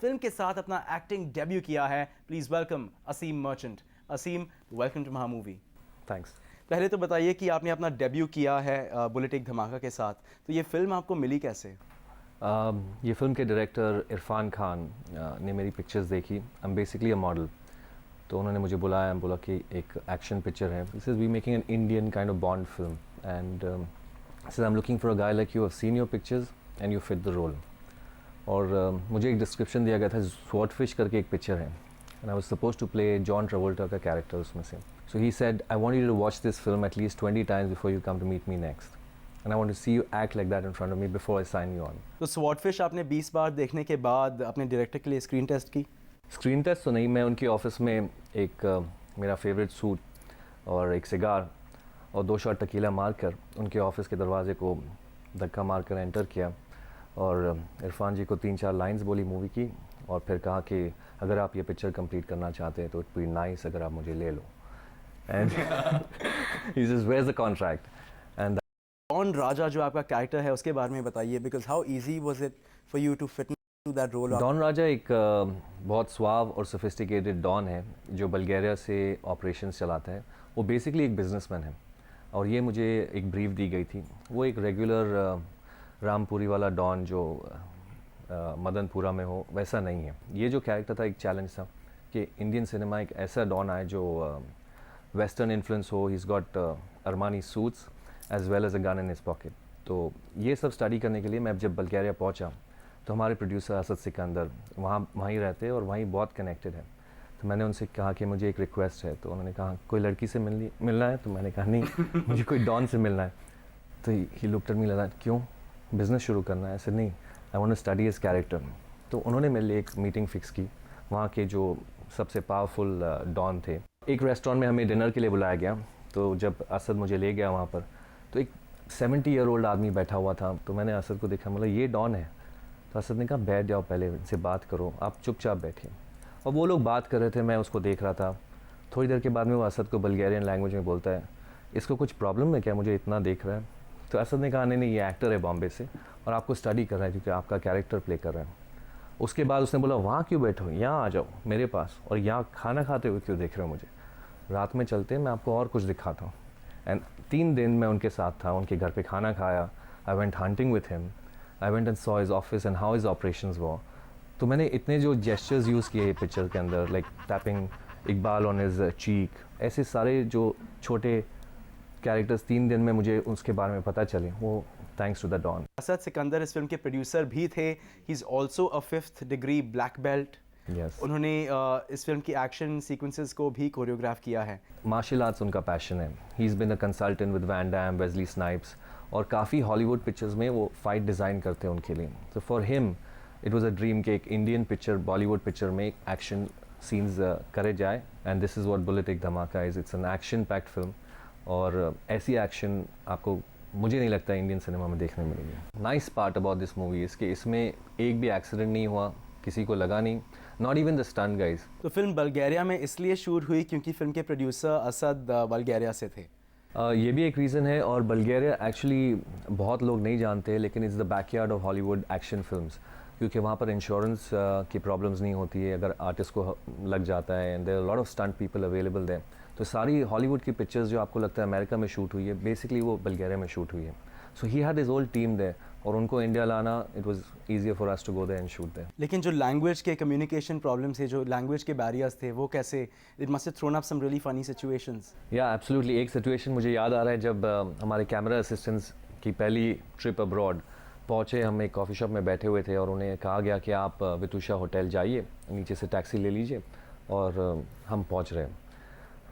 Film के साथ अपना एक्टिंग डेब्यू किया है। Please welcome Aseem Merchant. Aseem, welcome to Maha Movie. Thanks. पहले तो बताइए कि आपने अपना डेब्यू किया है बुलेट एक धमाका के साथ, तो ये फिल्म आपको मिली कैसे? ये फिल्म के डायरेक्टर इरफान खान ने मेरी पिक्चर्स देखी। I am basically a model, तो उन्होंने मुझे बुलाया, बोला कि एक एक्शन पिक्चर है, this is we making an Indian kind of Bond film and so I am looking for a guy like you, have seen your pictures and you fit the role. और मुझे एक description दिया गया था, swordfish करके एक picture है and I was supposed to play John Travolta का कैरेक्टर उसमें से। So he said I want you to watch this film at least 20 times before you come to meet me next and I want to see you act like that in front of me before I sign you on. तो Swordfish आपने 20 बार देखने के बाद अपने director के लिए screen test की? Screen test तो नहीं, मैं उनकी ऑफिस में एक मेरा फेवरेट सूट और एक सिगार और 2 शॉट टकीला मारकर उनके ऑफिस के दरवाजे को धक्का मारकर एंटर किया और इरफान जी को 3-4 लाइंस बोली मूवी की और फिर कहा कि अगर आप ये पिक्चर कंप्लीट करना चाहते हैं तो इट बी नाइस अगर आप मुझे ले लो and he says where is the contract and Don Raja जो आपका कैरेक्टर है उसके बारे में बताइए, because how easy was it for you to fit to that role? Don Raja एक बहुत स्वाव और सोफिस्टिकेटेड डॉन है जो बल्गेरिया से ऑपरेशंस चलाता है। वो बेसिकली एक बिजनेसमैन है और ये मुझे एक ब्रीफ दी गई थी। वो एक रेगुलर रामपुरी वाला डॉन जो मदनपुरा में हो वैसा नहीं है। ये जो कैरेक्टर था एक चैलेंज था कि इंडियन सिनेमा एक ऐसा डॉन आए जो वेस्टर्न इन्फ्लुएंस हो, he is got Armani suits as well as a gun in his pocket. तो ये सब स्टडी करने के लिए मैं जब बल्गेरिया पहुंचा तो हमारे प्रोड्यूसर असद सिकंदर वहीं रहते हैं और वहीं बहुत कनेक्टेड है। तो मैंने उनसे कहा कि मुझे एक रिक्वेस्ट है, तो उन्होंने कहा कोई लड़की से मिलना है? तो मैंने कहा नहीं मुझे कोई डॉन से मिलना है। तो he looked at me like क्यों, बिज़नेस शुरू करना है? ऐसे नहीं, I want to study his character. तो उन्होंने मेरे लिए एक मीटिंग फ़िक्स की वहाँ के जो सबसे पावरफुल डॉन थे। एक रेस्टोरेंट में हमें डिनर के लिए बुलाया गया। तो जब असद मुझे ले गया वहाँ पर तो एक 70 ईयर ओल्ड आदमी बैठा हुआ था। तो मैंने असद को देखा, मतलब ये डॉन है। तो असद ने कहा बैठ जाओ, पहले इनसे बात करो, आप चुपचाप बैठिए। और वो लोग बात कर रहे थे, मैं उसको देख रहा था। थोड़ी देर के बाद में वो असद को बल्गेरियन लैंग्वेज में बोलता है, इसको कुछ प्रॉब्लम है क्या, मुझे इतना देख रहा है? तो असद ने कहा नहीं ये एक्टर है बॉम्बे से और आपको स्टडी कर रहा है क्योंकि आपका कैरेक्टर प्ले कर रहा है। उसके बाद उसने बोला वहाँ क्यों बैठो, यहाँ आ जाओ मेरे पास, और यहाँ खाना खाते हुए क्यों देख रहे हो मुझे? रात में चलते हैं, मैं आपको और कुछ दिखाता हूँ। एंड 3 दिन मैं उनके साथ था, उनके घर पे खाना खाया। I went hunting with him, I went and saw his office and how his operations were. तो मैंने इतने जो जेस्चर्स यूज़ किए पिक्चर के अंदर, like tapping Iqbal on his cheek, ऐसे सारे जो छोटे कैरेक्टर्स 3 दिन में मुझे उसके बारे में पता चले, वो thanks to the don. Asad Sikandar इस फिल्म के प्रोड्यूसर भी थे। He is also a 5th degree black belt. Yes, उन्होंने इस फिल्म की एक्शन सीक्वेंसेस को भी कोरियोग्राफ किया है। मार्शल आर्ट्स उनका पैशन है। He is been a consultant with Van Damme, Wesley Snipes और काफ़ी हॉलीवुड पिक्चर्स में वो फाइट डिज़ाइन करते हैं उनके लिए। तो for him it was a dream कि एक इंडियन पिक्चर बॉलीवुड पिक्चर में एक्शन सीन्स करे जाए and this is what bullet एक धमाका is. It's an action packed film और ऐसी एक्शन आपको मुझे नहीं लगता इंडियन सिनेमा में देखने मिलेगी। Nice part about this movie is कि इसमें एक भी एक्सीडेंट नहीं हुआ, किसी को लगा नहीं, not even the stunt guys. तो फिल्म बल्गेरिया में इसलिए शूट हुई क्योंकि फिल्म के प्रोड्यूसर असद बल्गेरिया से थे। ये भी एक रीज़न है। और बल्गेरिया एक्चुअली बहुत लोग नहीं जानते लेकिन is the backyard of Hollywood action films, क्योंकि वहाँ पर इंश्योरेंस की प्रॉब्लम्स नहीं होती है अगर आर्टिस्ट को लग जाता है and there are lot of stunt people available there. तो सारी हॉलीवुड की पिक्चर्स जो आपको लगता है अमेरिका में शूट हुई है, बेसिकली वो बल्गेरिया में शूट हुई है। So he had his whole team there और उनको इंडिया लाना, it was easier for us to go there and shoot there. लेकिन जो लैंग्वेज के कम्युनिकेशन प्रॉब्लम्स थे, जो लैंग्वेज के बैरियर्स थे, वो कैसे, it must have thrown up some really funny situations. Yeah absolutely, एक सिचुएशन मुझे याद आ रहा है जब हमारे कैमरा असिस्टेंट्स की पहली ट्रिप अब्रॉड पहुँचे। हम एक कॉफ़ी शॉप में बैठे हुए थे और उन्हें कहा गया कि आप वितुषा होटल जाइए, नीचे से टैक्सी ले लीजिए, और हम पहुँच रहे हैं।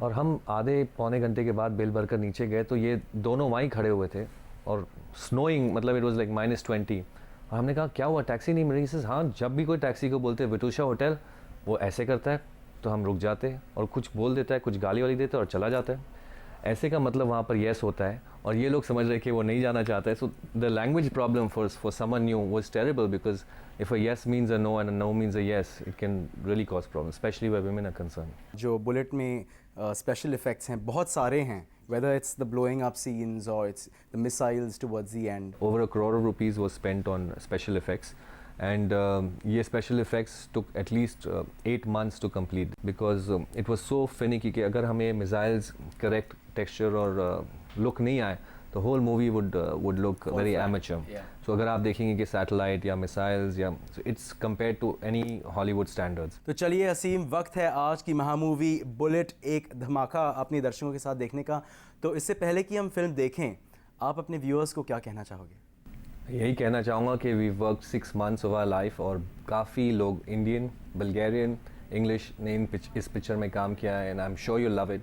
और हम आधे पौने घंटे के बाद बिल भरकर नीचे गए तो ये दोनों वहीं खड़े हुए थे और स्नोइंग, मतलब इट वाज लाइक -20। और हमने कहा क्या हुआ, टैक्सी नहीं मिल रही? हाँ, जब भी कोई टैक्सी को बोलते हैं वितुषा होटल, वो ऐसे करता है तो हम रुक जाते हैं और कुछ बोल देता है, कुछ गाली वाली देता है और चला जाता है। ऐसे का मतलब वहाँ पर येस होता है और ये लोग समझ रहे कि वो नहीं जाना चाहता है। So the language problem for someone new was terrible because if a yes means a no and a no means a yes, it can really cause problem, specially where women are concerned. जो bullet में special effects हैं बहुत सारे हैं, whether it's the blowing up scenes or it's the missiles towards the end. Over ₹1 crore was spent on special effects and ये special effects took at least 8 months to complete because it was so finicky कि अगर हमें missiles correct texture और look नहीं आए तो whole movie would look very amateur. So अगर आप देखेंगे कि सैटेलाइट या मिसाइल्स या it's compare to any Hollywood standards. तो चलिए असीम, वक्त है आज की महामूवी बुलेट एक धमाका अपने दर्शकों के साथ देखने का. तो इससे पहले कि हम फिल्म देखें, आप अपने व्यूअर्स को क्या कहना चाहोगे? यही कहना चाहूँगा कि we work 6 months of our life और काफ़ी लोग इंडियन, बल्गेरियन, इंग्लिश ने इस पिक्चर में काम किया है and I am sure you love it.